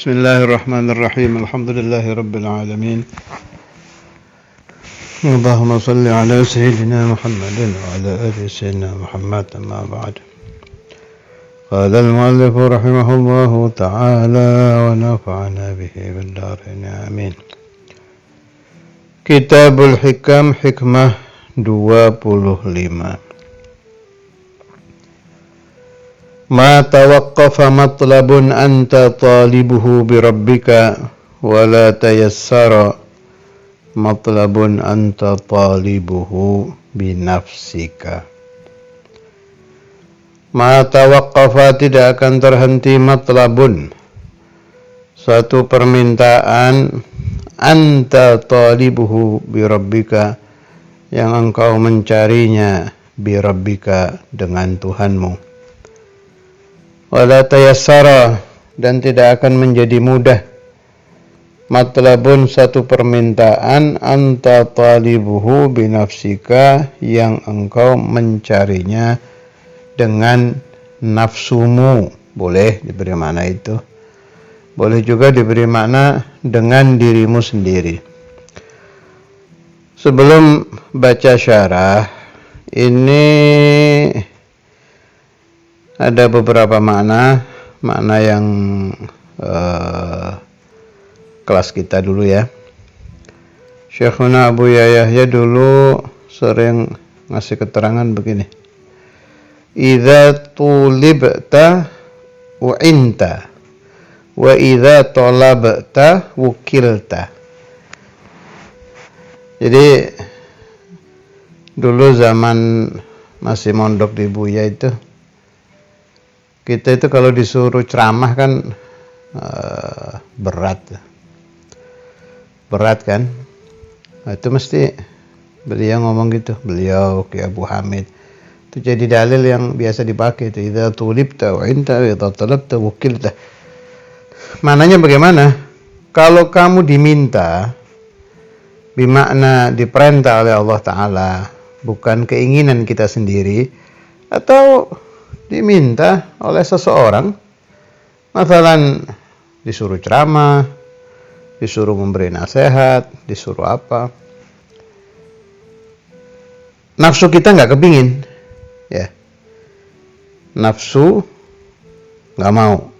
Bismillahirrahmanirrahim. Alhamdulillahirabbil alamin. Allahumma shalli ala sayyidina Muhammadin wa ala ali sayyidina Muhammad, amma ba'd. Qala al-mu'allif rahimahullahu ta'ala wa nafa'ana bihi fid dharain amin. Kitabul Hikam, hikmah 25. Ma tawaqqafa matlabun anta talibuhu bi rabbika wa la tayassara matlabun anta talibuhu bi nafsika. Ma tawaqqafa, tidak akan terhenti, matlabun, suatu permintaan, anta talibuhu bi rabbika, yang engkau mencarinya, bi rabbika, dengan Tuhanmu. Wala tayassara, dan tidak akan menjadi mudah, matlabun, satu permintaan, anta talibuhu binafsika, yang engkau mencarinya dengan nafsumu. Boleh diberi makna itu, boleh juga diberi makna dengan dirimu sendiri. Sebelum baca syarah ini, ada beberapa makna yang kelas kita dulu ya. Syekhuna Abu Yahya dulu sering ngasih keterangan begini. Idza tulibta u'inta wa idza talabta wukilta. Jadi dulu zaman masih mondok di Buya itu, kita itu kalau disuruh ceramah kan berat kan. Nah, itu mesti beliau ngomong gitu, beliau ke Abu Hamid. Itu jadi dalil yang biasa dipakai itu, idza tulibta wa anta wa idza talabta wukilta. Maknanya bagaimana? Kalau kamu diminta, bermakna diperintah oleh Allah Ta'ala, bukan keinginan kita sendiri, atau diminta oleh seseorang, masalan disuruh ceramah, disuruh memberi nasihat, disuruh apa, nafsu kita nggak kepingin, ya, nafsu nggak mau,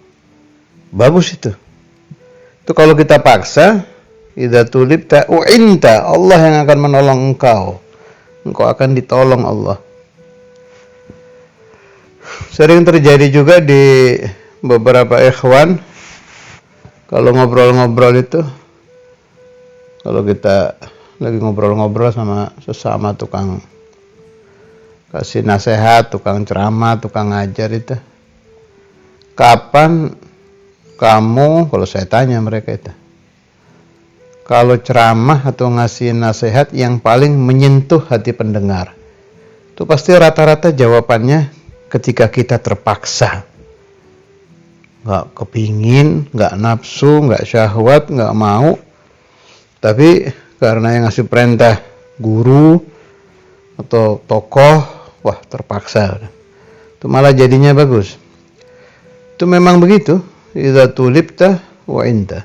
bagus itu kalau kita paksa. Idza tulibta u'inta, Allah yang akan menolong engkau akan ditolong Allah. Sering terjadi juga di beberapa ikhwan, kalau ngobrol-ngobrol itu, kalau kita lagi ngobrol-ngobrol sama sesama tukang kasih nasihat, tukang ceramah, tukang ngajar itu, kapan kamu, kalau saya tanya mereka itu, kalau ceramah atau ngasih nasihat yang paling menyentuh hati pendengar, itu pasti rata-rata jawabannya ketika kita terpaksa, nggak kepingin, nggak nafsu, nggak syahwat, nggak mau, tapi karena yang ngasih perintah guru atau tokoh, wah terpaksa, itu malah jadinya bagus. Itu memang begitu. Idza tulibta wa inta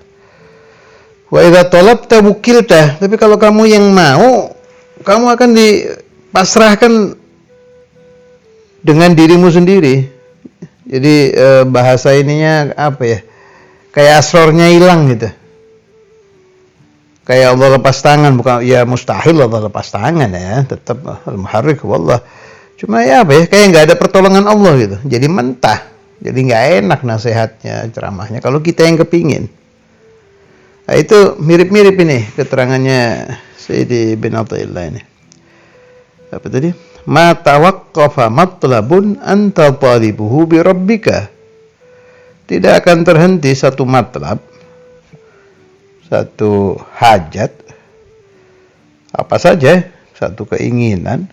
wa idza talabta wukilta. Tapi kalau kamu yang mau, kamu akan dipasrahkan dengan dirimu sendiri. Jadi bahasa ininya apa ya, kayak asrornya hilang gitu, kayak Allah lepas tangan. Bukan ya mustahil Allah lepas tangan ya, tetap al-muharrik wallah, cuma ya apa ya, kayak nggak ada pertolongan Allah gitu. Jadi mentah, jadi nggak enak nasihatnya, ceramahnya kalau kita yang kepingin. Nah, itu mirip-mirip ini keterangannya Sayyidi bin Athaillah ini. Apa tadi? Ma tawaqqafa matlabun anta talibuhu bi rabbika. Tidak akan terhenti satu matlab, satu hajat, apa saja, satu keinginan.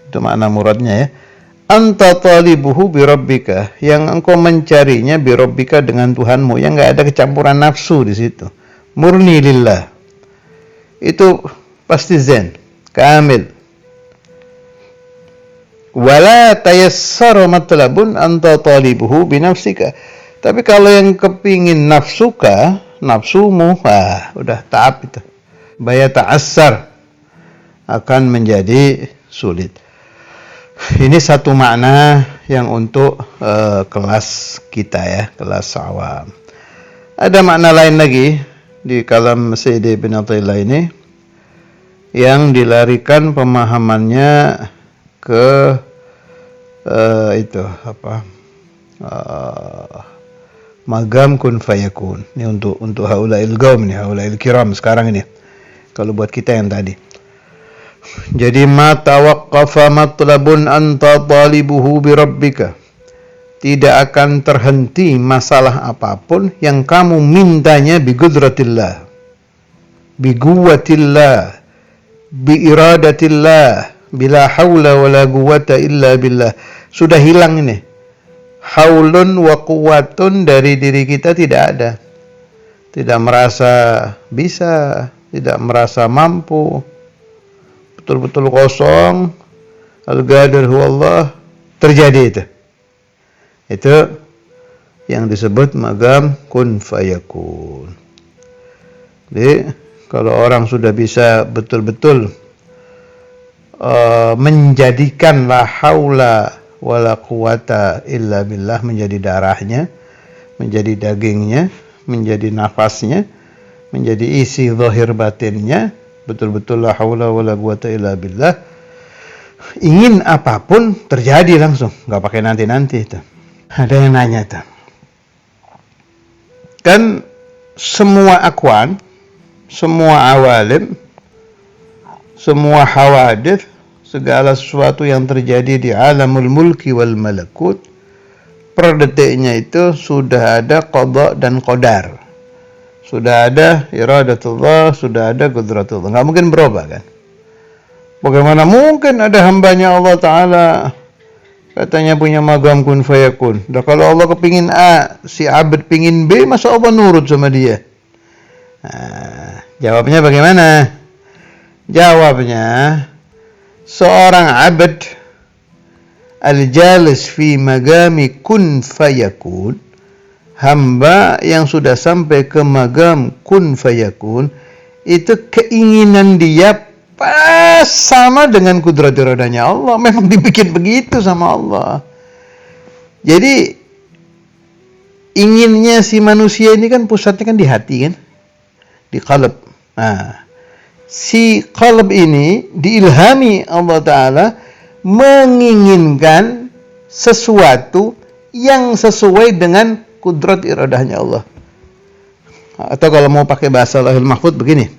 Itu makna muradnya ya. Anta talibuhu bi rabbika, yang engkau mencarinya bi rabbika, dengan Tuhanmu, yang enggak ada kecampuran nafsu di situ. Murni lillah. Itu pasti zen, kamil. Wala tayassara matlabun anta talibuhu bi nafsika. Tapi kalau yang kepingin nafsumu, udah taab itu. Baya ta'assar, akan menjadi sulit. Ini satu makna yang untuk kelas kita ya, kelas awam. Ada makna lain lagi di kalam Sayyidi bin Athaillah ini yang dilarikan pemahamannya ke magam kun fayakun. Ini untuk haulail qaum nih, haulail kiram sekarang ini. Kalau buat kita yang tadi. Jadi ma tawaqqafa matlabun anta talibuhu bi rabbika. Tidak akan terhenti masalah apapun yang kamu mintanya bi qudratillah, bi quwwatillah, bi iradatillah, bila haula wala quwwata illa billah. Sudah hilang ini. Haulun wa quwwatun dari diri kita tidak ada. Tidak merasa bisa, tidak merasa mampu. Betul-betul kosong. Al-Qadir huwallah, terjadi itu. Itu yang disebut magam kun fayakun. Jadi kalau orang sudah bisa betul-betul menjadikan la haula wala quwata illa billah menjadi darahnya, menjadi dagingnya, menjadi nafasnya, menjadi isi zahir batinnya, betul-betul la haula wala quwata illa billah. Ingin apapun terjadi langsung, nggak pakai nanti-nanti itu. Ada yang nanya tuh, kan semua akwan, semua awalim, semua hawadith, segala sesuatu yang terjadi di alamul mulki wal malakut, per detiknya itu sudah ada qada dan qadar, sudah ada iradatullah, sudah ada qudratullah. Nggak mungkin berubah kan? Bagaimana mungkin ada hambanya Allah Ta'ala katanya punya magam kun fayakun. Dah kalau Allah kepingin A, si abad pingin B, masa Allah nurut sama dia? Nah, jawabnya bagaimana? Jawabnya, seorang abad al-jalis fi magami kun fayakun, hamba yang sudah sampai ke magam kun fayakun, itu keinginan dia pas sama dengan kudrat iradanya Allah. Memang dibikin begitu sama Allah. Jadi inginnya si manusia ini kan pusatnya kan di hati kan, di qalb. Nah, si qalb ini diilhami Allah Ta'ala menginginkan sesuatu yang sesuai dengan kudrat iradahnya Allah. Atau kalau mau pakai bahasa Lauhul Mahfuz begini.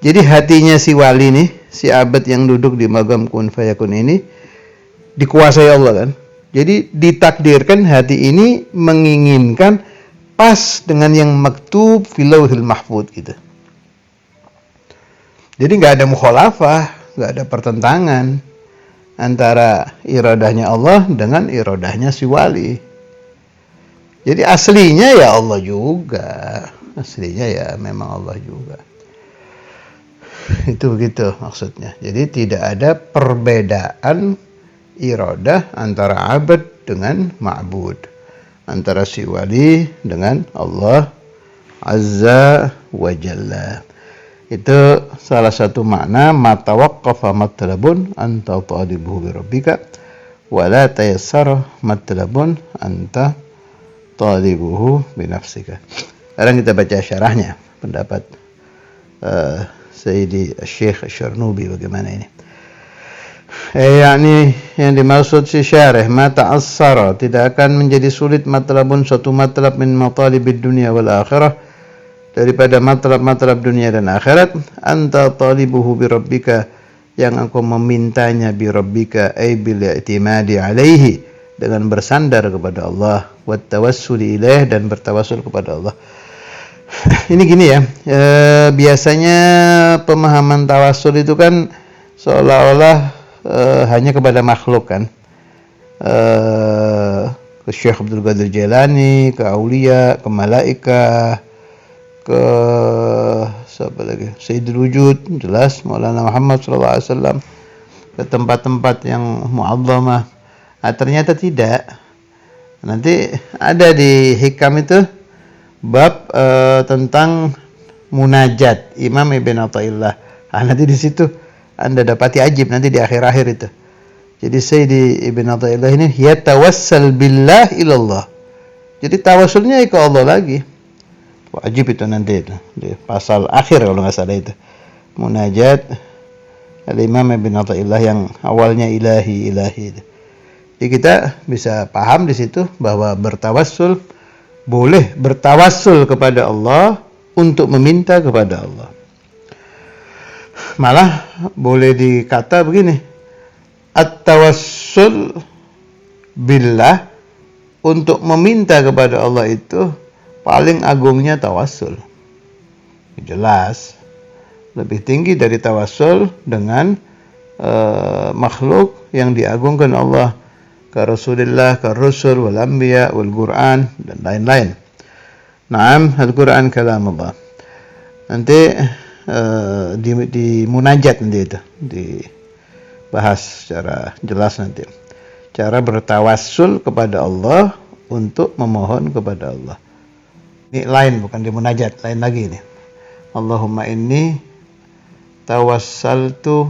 Jadi hatinya si wali nih, si abad yang duduk di magam kun fayakun ini dikuasai Allah kan. Jadi ditakdirkan hati ini menginginkan pas dengan yang maktub fil Lauhul Mahfuz gitu. Jadi nggak ada mukhalafah, nggak ada pertentangan antara iradahnya Allah dengan iradahnya si wali. Jadi aslinya ya Allah juga, aslinya ya memang Allah juga. Itu begitu maksudnya. Jadi tidak ada perbedaan iradah antara abad dengan ma'bud, antara si wali dengan Allah Azza wa Jalla. Itu salah satu makna ma tawaqqafa matlabun anta talibuhu bi rabbika wa la tayassara matlabun anta talibuhu bi nafsika. Sekarang kita baca syarahnya, pendapat Sayyidi Syekh Syarnubi bagaimana ini. Yakni yang dimaksud si syarih ma ta'assara, tidak akan menjadi sulit matlabun, suatu matlab min matalibid dunia wal akhirah, daripada matlab-matlab dunia dan akhirat, anta talibuhu bi rabbika, yang engkau memintanya bi rabbika ay bil i'timadi alaihi, dengan bersandar kepada Allah, wat tawassuli ilaih, dan bertawassul kepada Allah. Ini gini ya, biasanya pemahaman tawassul itu kan seolah-olah hanya kepada makhluk kan, ke Syekh Abdul Qadir Jailani, ke aulia, ke malaika, ke siapa lagi, Sayyidul Wujud, jelas Maulana Muhammad SAW, ke tempat-tempat yang mu'azzamah. Ternyata tidak. Nanti ada di hikam itu bab tentang munajat Imam Ibn Athaillah. Nanti di situ Anda dapati ajib nanti di akhir-akhir itu. Jadi Sayyidi Ibn Athaillah ini yatawassal billah ilallah. Jadi tawassulnya ke Allah lagi. Wajib itu nanti itu di pasal akhir kalau nggak salah itu. Munajat Al-Imam Ibn Athaillah yang awalnya ilahi itu. Jadi kita bisa paham di situ bahwa bertawassul boleh bertawassul kepada Allah untuk meminta kepada Allah. Malah boleh dikata begini, at-tawassul billah, untuk meminta kepada Allah itu paling agungnya tawassul. Jelas lebih tinggi dari tawassul dengan makhluk yang diagungkan Allah, ke Rasulullah, ke Rasul, wal Anbiya, wal Quran, dan lain-lain. Naam, Al-Quran kalam Allah. Nanti di munajat nanti itu dibahas secara jelas nanti. Cara bertawassul kepada Allah untuk memohon kepada Allah. Ini lain, bukan di munajat, lain lagi ini. Allahumma inni tawassaltu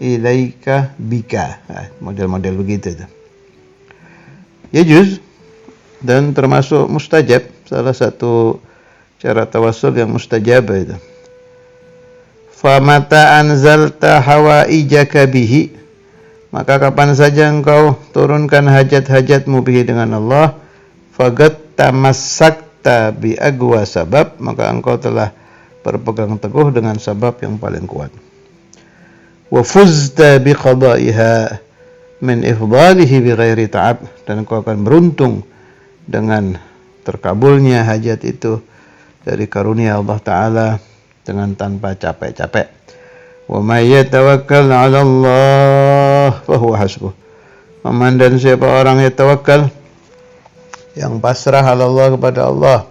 ilaika bika. Model-model begitu itu. Yajuz dan termasuk mustajab, salah satu cara tawassul yang mustajab itu. Famata anzalta hawaijaka bihi, maka kapan saja engkau turunkan hajat-hajatmu bihi dengan Allah, fagat tamassakta bi agwa sabab, maka engkau telah berpegang teguh dengan sabab yang paling kuat. Wa fuzta bi qada'iha min ifdalihi bi ghairi ta'ab, dan engkau akan beruntung dengan terkabulnya hajat itu dari karunia Allah Ta'ala dengan tanpa capek-capek. Wa may yatawakkal 'ala Allah fa huwa hasbuh. Dan siapa orang yang tawakkal, yang pasrah 'ala Allah kepada Allah,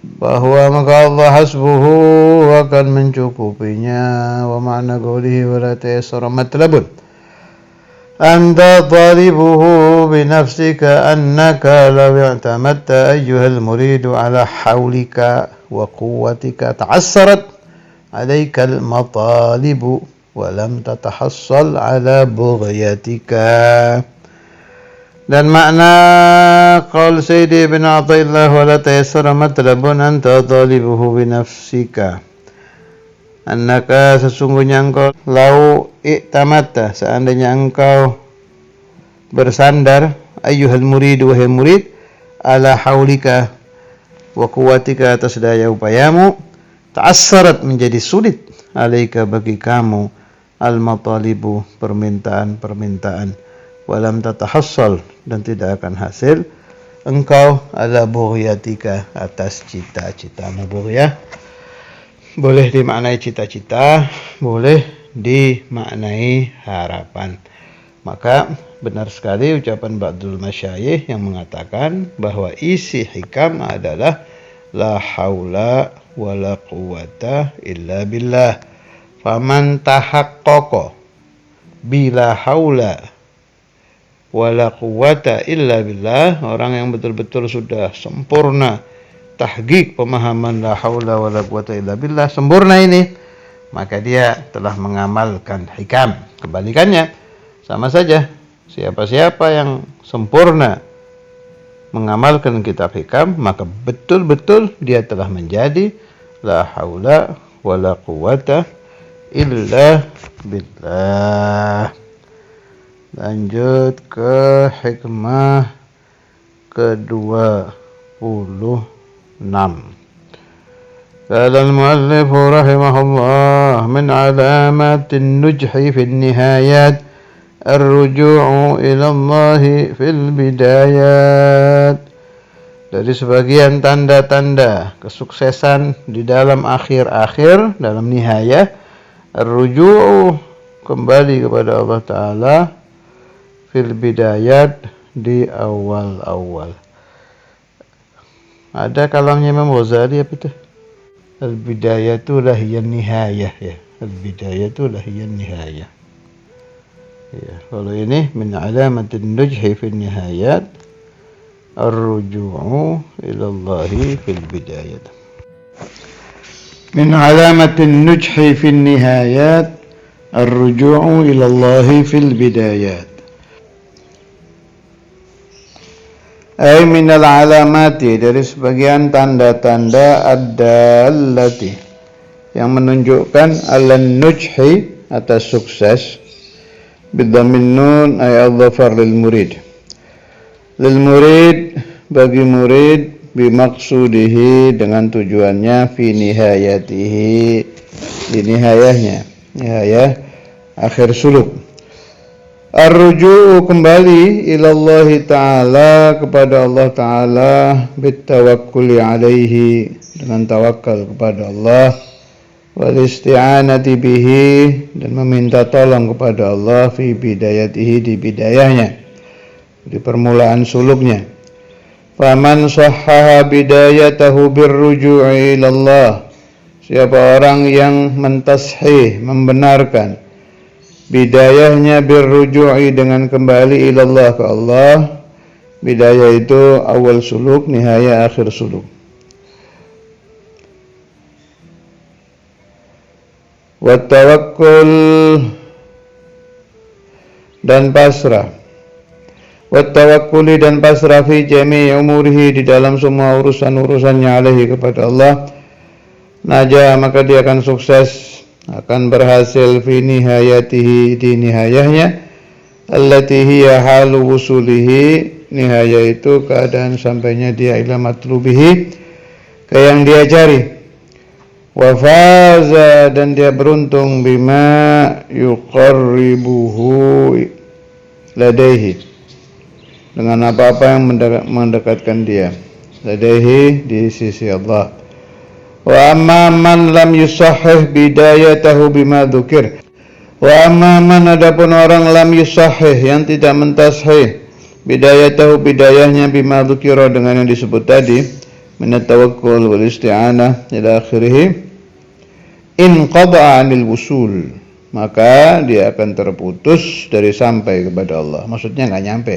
bahwa maka Allah hasbuhu akan mencukupinya. Wa ma'na qawlihi wa la tayassara matlabun anta talibuhu binafsika annaka law i'tamatta ayyuhal muridu ala hawlika wa quwwatika ta'assarat alaika al-matalibu wa lam tatahassal ala bughyatika. Dan makna qaul Sayyidi Ibn Athaillah wa la tayassara matlabun anta talibuhu binafsika, annaka, sesungguhnya engkau, lau i'tamatta, seandainya engkau bersandar, ayyuhal murid, wahai murid, ala haulika wa quwwatika, atas daya upayamu, ta'assarat, menjadi sulit, alaika, bagi kamu, al-matalibu, permintaan-permintaan, walam tatahassal, dan tidak akan hasil engkau, ala bughyatika, atas cita-citamu. Bughyah boleh dimaknai cita-cita, boleh dimaknai harapan. Maka benar sekali ucapan ba'dul masyayikh yang mengatakan bahwa isi hikam adalah la haula wa la quwwata illa billah. Faman tahaqqaqa bila haula wala quwwata illa billah, orang yang betul-betul sudah sempurna tahqiq pemahaman la haula wala quwwata illa billah, sempurna ini, maka dia telah mengamalkan hikam. Kebalikannya sama saja, siapa-siapa yang sempurna mengamalkan kitab hikam, maka betul-betul dia telah menjadi la haula wala quwwata illa billah. Lanjut ke hikmah ke-26. Qala al-muallif rahimahullah, min alamatin nujhi fi nihayat ar-ruju'u ila Allah fil bidayat. Dari sebagian tanda-tanda kesuksesan di dalam akhir-akhir, dalam nihayah, ar-ruju'u, kembali kepada Allah Ta'ala, fil bidayat, di awal-awal. Ada kalamnya Imam Ghazali apa itu? Al-bidayatu lahiyan nihayah, ya. Al-bidayatu lahiyan nihayah. Ya, kalau ini min alamatin nujhi fil nihayat Ar-ruju'u ilallahi fil bidayat. Min alamatin nujhi fil nihayat ar-ruju'u ilallahi fil bidayat. Ay minal alamati, dari sebagian tanda-tanda ad-dallati yang menunjukkan alan nujhi, atas sukses, bidhammin nun ay adhafar lil murid, lil murid, bagi murid, bimaksudihi, dengan tujuannya, fi nihayatihi, di nihayahnya, nihayah akhir suluk. Ar-ruju'u, kembali, ilallahi ta'ala, kepada Allah ta'ala, bitawakkuli alaihi, dengan tawakal kepada Allah, wal isti'anati bihi, dan meminta tolong kepada Allah, fi bidayatihi, di bidayahnya, di permulaan suluknya. Faman sahhaha bidayatahu birruju'i ilallah, siapa orang yang mentashih, membenarkan bidayahnya birruju'i, dengan kembali ilallah, ke Allah. Bidayah itu awal suluk, nihaya akhir suluk. Wattawakkul, dan pasrah. Wattawakkuli, dan pasrah, fi jami'i umurihi, di dalam semua urusan-urusannya, alaihi, kepada Allah. Najah, maka dia akan sukses, akan berhasil, fi nihayatihi, di nihayahnya, allati hiya halu wusulihi, nihayah itu keadaan sampainya dia ila matlubihi, ke yang dia cari. Wa faza, dan dia beruntung, bima yuqarribuhu ladaihi, dengan apa-apa yang mendekatkan dia ladaihi, di sisi Allah. Wa amma man lam yusahhih bidayatahu bima dzukir. Wa amma man, adapun orang lam yusahhih, yang tidak mentashih, bidayatahu, bidayahnya, bima dzukira, dengan yang disebut tadi, minat tawakkul wal isti'anah ila akhirih, inqada'a 'anil wusul, maka dia akan terputus dari sampai kepada Allah, maksudnya enggak nyampe.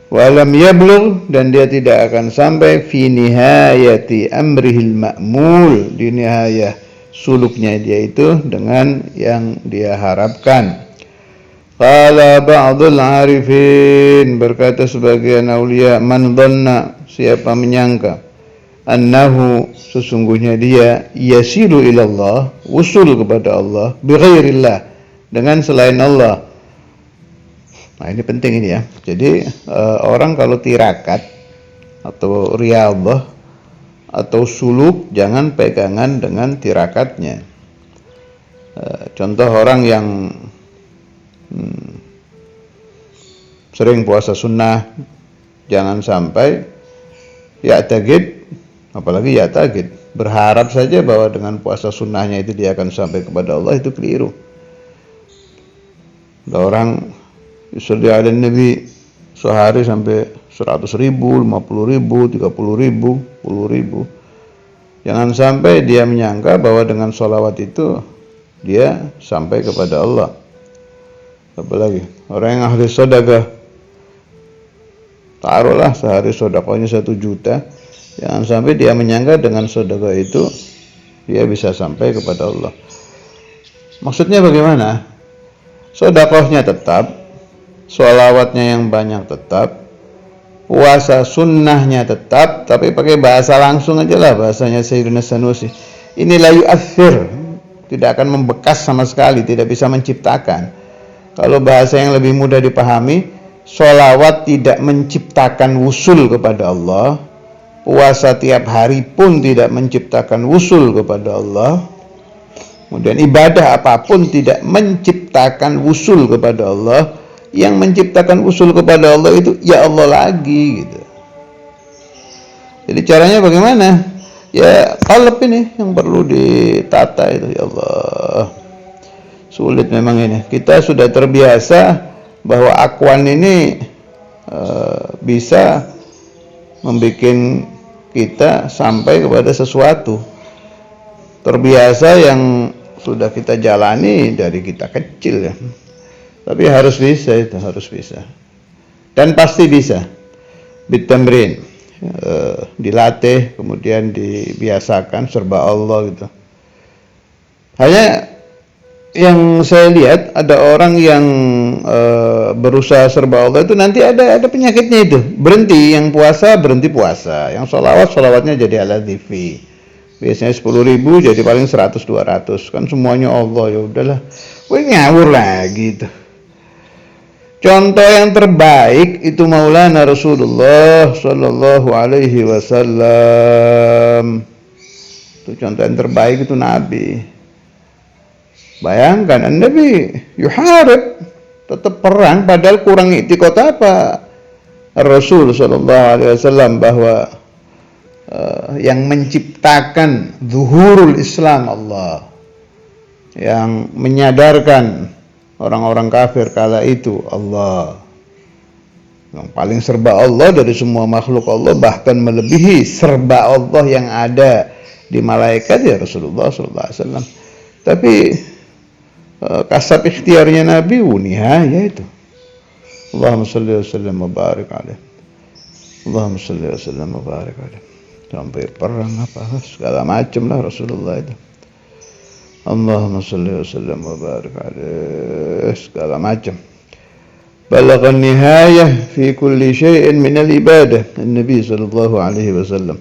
Walam yablugh, dan dia tidak akan sampai, fi nihayati amrihil ma'mul, di nihayah suluknya dia itu, dengan yang dia harapkan. Qala ba'dul arifin, berkata sebagian aulia, man dhanna, siapa menyangka, annahu, sesungguhnya dia, yasilu ilallah, usul kepada Allah, bighairillah, dengan selain Allah. Nah, ini penting ini ya. Jadi orang kalau tirakat atau riyadhah atau suluk, jangan pegangan dengan tirakatnya. Contoh orang yang sering puasa sunnah, jangan sampai ya'taqid, apalagi ya'taqid, berharap saja bahwa dengan puasa sunnahnya itu dia akan sampai kepada Allah, itu keliru. Ada orang yusalli ala Nabi sehari sampai 100.000, 50.000, 30.000, 10.000. Jangan sampai dia menyangka bahwa dengan sholawat itu dia sampai kepada Allah. Apalagi orang yang ahli sedekah, taruhlah sehari sedekahnya 1 juta, jangan sampai dia menyangka dengan sedekah itu dia bisa sampai kepada Allah. Maksudnya bagaimana? Sedekahnya tetap, sholawatnya yang banyak tetap, puasa sunnahnya tetap, tapi pakai bahasa langsung aja lah, bahasanya Sayyidina Sanusi. Ini la yu'athir, tidak akan membekas sama sekali, tidak bisa menciptakan. Kalau bahasa yang lebih mudah dipahami, sholawat tidak menciptakan wusul kepada Allah, puasa tiap hari pun tidak menciptakan wusul kepada Allah, kemudian ibadah apapun tidak menciptakan wusul kepada Allah. Yang menciptakan usul kepada Allah itu ya Allah lagi, gitu. Jadi caranya bagaimana? Ya qalb ini yang perlu ditata itu, ya Allah. Sulit memang ini. Kita sudah terbiasa bahwa akwan ini bisa membuat kita sampai kepada sesuatu. Terbiasa yang sudah kita jalani dari kita kecil ya. Tapi harus bisa itu, harus bisa. Dan pasti bisa. bitamrin, dilatih, kemudian dibiasakan serba Allah gitu. Hanya yang saya lihat ada orang yang berusaha serba Allah itu nanti ada penyakitnya itu. Berhenti yang puasa, berhenti puasa. Yang sholawatnya jadi ala TV. Biasanya 10.000 jadi paling 100-200. Kan semuanya Allah, ya udahlah. Wih, ngawur lagi itu. Contoh yang terbaik itu Maulana Rasulullah Sallallahu Alaihi Wasallam. Itu contoh yang terbaik itu Nabi. Bayangkan Nabi yuharib, tetap perang, padahal kurang itikot apa Rasul Sallallahu Alaihi Wasallam bahwa yang menciptakan zuhurul Islam Allah, yang menyadarkan orang-orang kafir kala itu Allah, yang paling serba Allah dari semua makhluk Allah, bahkan melebihi serba Allah yang ada di malaikat ya Rasulullah Sallallahu Alaihi Wasallam. Tapi kasab ikhtiarnya Nabi nihaya itu. Allahumma salli wa sallim wa barik alaih. Allahumma salli wa sallim wa barik alaih. Sampai perang apa segala macam lah Rasulullah itu. Allahumma salli wa sallim wa barik alaih, segala macam. Balaghan nihayah fi kulli syai'in min al-ibadah Nabi sallallahu alaihi wasallam.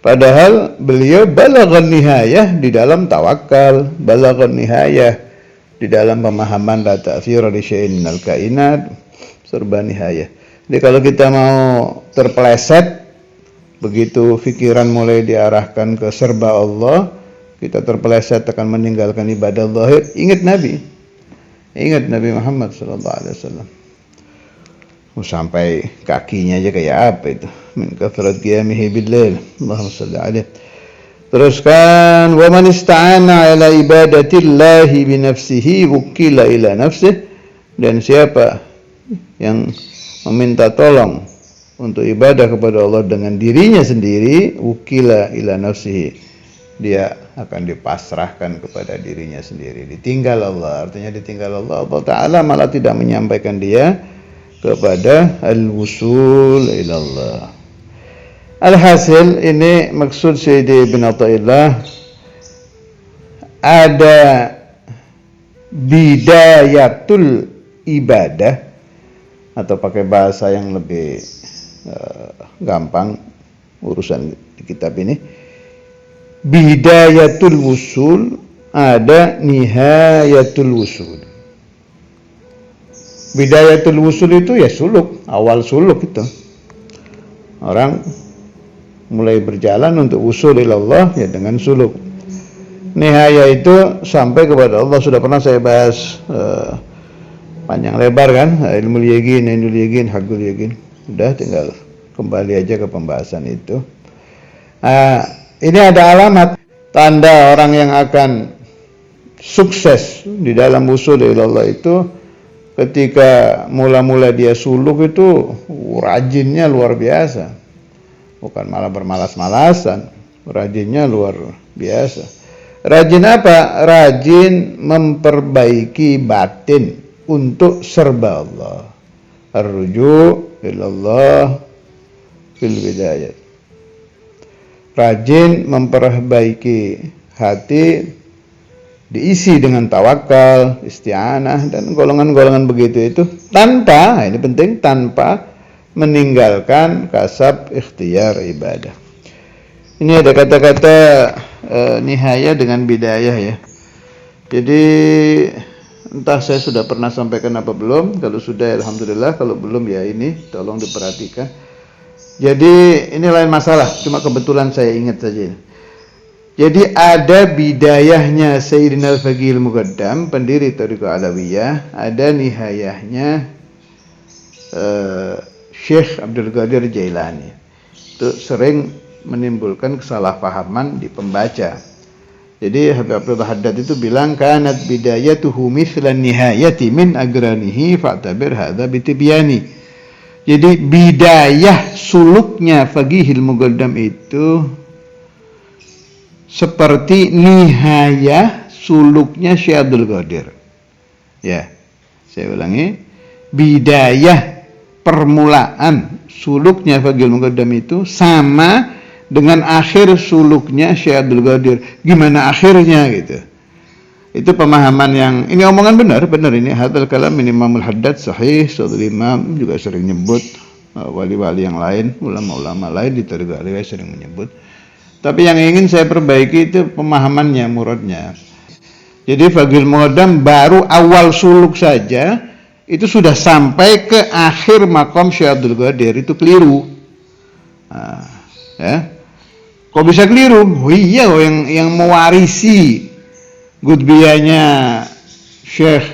Padahal beliau balaghan nihayah di dalam tawakal, balaghan nihayah di dalam pemahaman la ta'thira li syai'in minal kainat, serba nihayah. Jadi kalau kita mau terpeleset, begitu pikiran mulai diarahkan ke serba Allah, kita terpeleset akan meninggalkan ibadah zahir. Ingat Nabi Muhammad sallallahu alaihi wasallam. Sampai kakinya aja kayak apa itu? Min kathrat qiyamihi bil-lail. Allahumma shalli alaihi. Teruskan, wa man ista'ana ala ibadatillahi bi nafsihi wukila ila nafsihi, dan siapa yang meminta tolong untuk ibadah kepada Allah dengan dirinya sendiri, wukila ila nafsihi, dia akan dipasrahkan kepada dirinya sendiri, ditinggal Allah. Artinya ditinggal Allah, Allah Ta'ala malah tidak menyampaikan dia kepada al-wusul ilallah. Alhasil, ini maksud Sayyidi Ibn Athaillah, ada bidayatul ibadah, atau pakai bahasa yang lebih gampang urusan di kitab ini, bidayatul wusul, ada nihayatul wusul. Bidayatul wusul itu ya suluk, awal suluk itu. Orang mulai berjalan untuk usul ilallah ya dengan suluk. Nihaya itu sampai kepada Allah, sudah pernah saya bahas panjang lebar kan, ilmul yaqin, ainul yaqin, haqqul yaqin. Udah tinggal kembali aja ke pembahasan itu. Ini ada alamat tanda orang yang akan sukses di dalam usul ilallah itu, ketika mula-mula dia suluk itu rajinnya luar biasa. Bukan malah bermalas-malasan, rajinnya luar biasa. Rajin apa? Rajin memperbaiki batin untuk serba Allah. Ar-ruju' ilallah fil bidayah. Rajin memperbaiki hati, diisi dengan tawakal, isti'anah, dan golongan-golongan begitu itu, tanpa, ini penting, tanpa meninggalkan kasab ikhtiar ibadah. Ini ada kata-kata nihaya dengan bidayah ya. Jadi entah saya sudah pernah sampaikan apa belum. Kalau sudah alhamdulillah, kalau belum ya ini tolong diperhatikan. Jadi ini lain masalah, cuma kebetulan saya ingat saja. Jadi ada bidayahnya Sayyidina Al-Faqih Al-Muqaddam, pendiri Thariqah Alawiyah, ada nihayahnya Syekh Abdul Qadir Jailani. Itu sering menimbulkan kesalahpahaman di pembaca. Jadi Habib Abdul Haddad itu bilang, kanat bidayatuhu mithlan nihayati min agranihi fa'tabir hadza bitibyani. Jadi bidayah suluknya Faqihil Muqaddam itu seperti nihayah suluknya Syekh Abdul Qadir. Ya, saya ulangi, bidayah permulaan suluknya Fathul Muqaddam itu sama dengan akhir suluknya Syekh Abdul Qadir. Gimana akhirnya gitu. Itu pemahaman yang, ini omongan benar ini. Hadzal kalam min Imamul Haddad sahih. Saudara Imam juga sering nyebut, wali-wali yang lain, ulama-ulama lain di Tariqah Alawiyah sering menyebut. Tapi yang ingin saya perbaiki itu pemahamannya, muradnya. Jadi Fathul Muqaddam baru awal suluk saja itu sudah sampai ke akhir makom Syekh Abdul Qadir, itu keliru. Ya. Kok bisa keliru? Oh iya, yang mewarisi Qutbiyahnya Syekh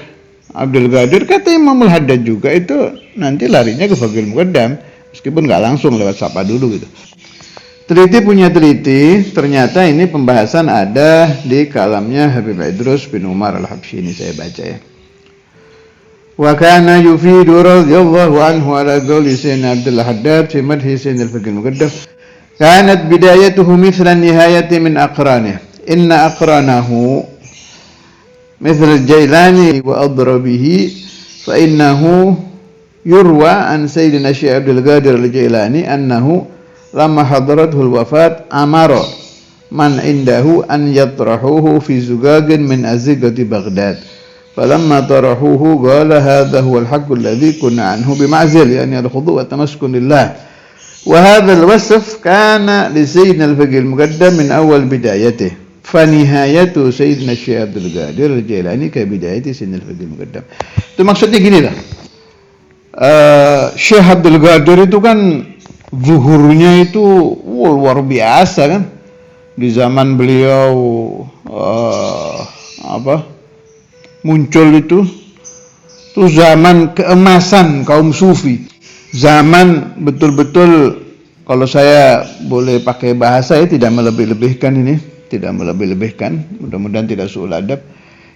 Abdul Qadir kata Imamul Haddad juga itu nanti larinya ke Fathul Muqaddam, meskipun nggak langsung lewat sapa dulu gitu. Teliti, ternyata ini pembahasan ada di kalamnya Habib Idrus bin Umar Al-Habsyi, ini saya baca ya. Wa kana yufidu radhiyallahu anhu ala qawli Sayyidina Abdul Haddad fi madhi Sayyidina Fathul Muqaddam. Kanat bidayatuhu mithla nihayati min aqranih. Inna aqranahu mithla al-Jailani wa adrabihi fa innahu yurwa an Sayyidina Syekh Abdul Qadir al-Jailani annahu lama hadratul wafat amara man indahu an yatrahuhu fi zugagin min azigati Baghdad falamma tarahuhu qala hadha huwa al-haqqu alladhi kunna anhu bima'zil yani al-khudu' wa tamaskun lillah wa hadha al-wasf kana li sayyidina al-Fathul Muqaddam min awal bidayatihi fa nihayatu sayyidina Syekh Abdul Qadir al-Jailani ka bidayati sayyidina al-Fathul Muqaddam. Itu maksudnya gini lah, Syekh Abdul Qadir itu kan zuhurnya itu luar biasa kan. Di zaman beliau muncul itu zaman keemasan kaum sufi. Zaman betul-betul, kalau saya boleh pakai bahasa ya, tidak melebih-lebihkan ini, tidak melebih-lebihkan, mudah-mudahan tidak suul adab.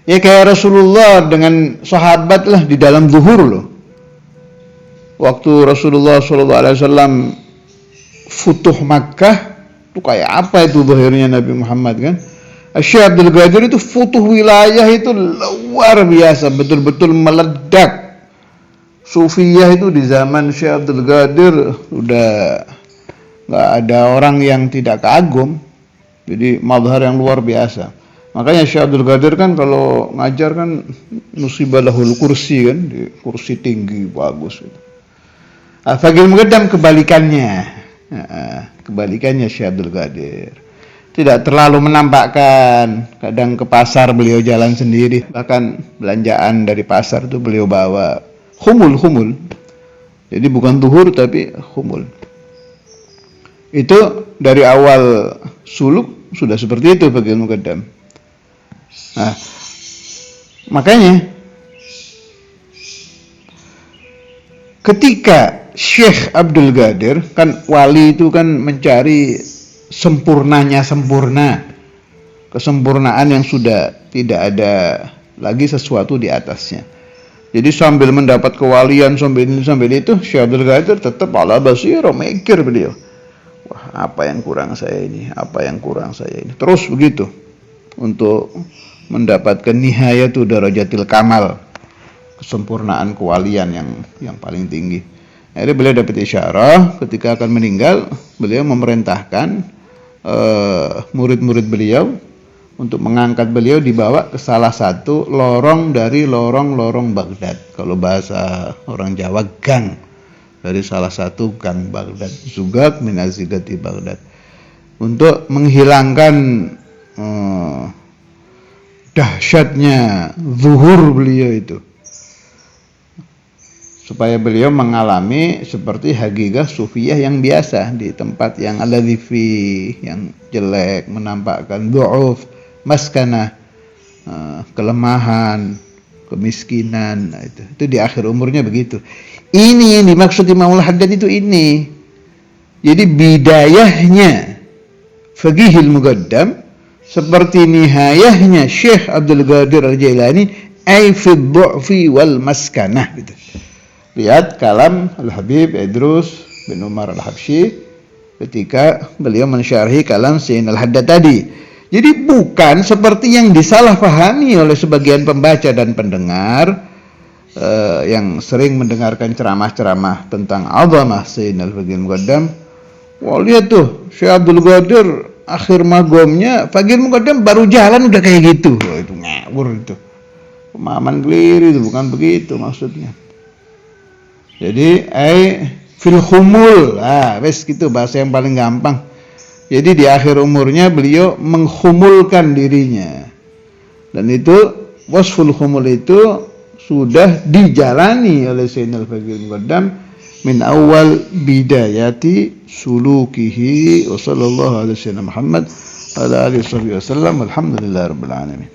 Ya kayak Rasulullah dengan sahabat lah di dalam zuhur loh. Waktu Rasulullah SAW futuh Makkah itu kayak apa itu zahirnya Nabi Muhammad kan. Syekh Abdul Qadir itu futuh wilayah itu luar biasa, betul-betul meledak. Sufiyah itu di zaman Syekh Abdul Qadir udah nggak ada orang yang tidak kagum. Jadi mazhar yang luar biasa. Makanya Syekh Abdul Qadir kan kalau ngajar kan nusibalahul kursi kan, di kursi tinggi bagus gitu. Fathul Muqaddam kebalikannya Syekh Abdul Qadir. Tidak terlalu menampakkan, kadang ke pasar beliau jalan sendiri, bahkan belanjaan dari pasar itu beliau bawa khumul. Jadi bukan zuhur tapi khumul. Itu dari awal suluk sudah seperti itu Fathul Muqaddam. Nah, makanya ketika Syekh Abdul Qadir kan wali itu kan mencari sempurnanya sempurna, kesempurnaan yang sudah tidak ada lagi sesuatu di atasnya. Jadi sambil mendapat kewalian sambil ini sambil itu, Syekh Abdul Qadir tetap ala basirah, mikir beliau. Wah, apa yang kurang saya ini? Apa yang kurang saya ini? Terus begitu untuk mendapatkan nihayatu darajatil kamal, kesempurnaan kewalian yang paling tinggi. Akhirnya beliau dapat isyarah ketika akan meninggal, beliau memerintahkan murid-murid beliau untuk mengangkat beliau dibawa ke salah satu lorong dari lorong-lorong Baghdad. Kalau bahasa orang Jawa, gang dari salah satu gang Baghdad, zugag min azigati Baghdad, untuk menghilangkan dahsyatnya zuhur beliau itu, supaya beliau mengalami seperti hakikah sufiyah yang biasa di tempat yang aladhifi, yang jelek, menampakkan du'uf, maskanah, kelemahan, kemiskinan. Nah, itu di akhir umurnya begitu. Ini yang dimaksud Imamul Haddad itu ini. Jadi bidayahnya Fathul Muqaddam seperti nihayahnya Syekh Abdul Qadir al-Jailani, ay fi du'fi wal maskanah gitu. Lihat kalam Al-Habib Idrus bin Umar Al-Habsyi ketika beliau mensyarhi kalam Sayyidina Al-Haddad tadi. Jadi bukan seperti yang disalahpahami oleh sebagian pembaca dan pendengar, yang sering mendengarkan ceramah-ceramah tentang azamah Sayyidina Al-Faqih Al-Muqaddam, wah lihat tuh Syekh Abdul Qadir akhir magomnya Faqih Al-Muqaddam baru jalan udah kayak gitu. Wah, itu ngawur itu. Pemahaman keliru itu, bukan begitu maksudnya. Jadi fil khumul. Wes gitu bahasa yang paling gampang. Jadi di akhir umurnya beliau menghumulkan dirinya. Dan itu wasful khumul itu sudah dijalani oleh Sayyidina Al-Faqih Al-Muqaddam min awal bidayati sulukihi wa sallallahu alaihi wasallam Muhammad ala alihi wasallam. Alhamdulillah rabbil alamin.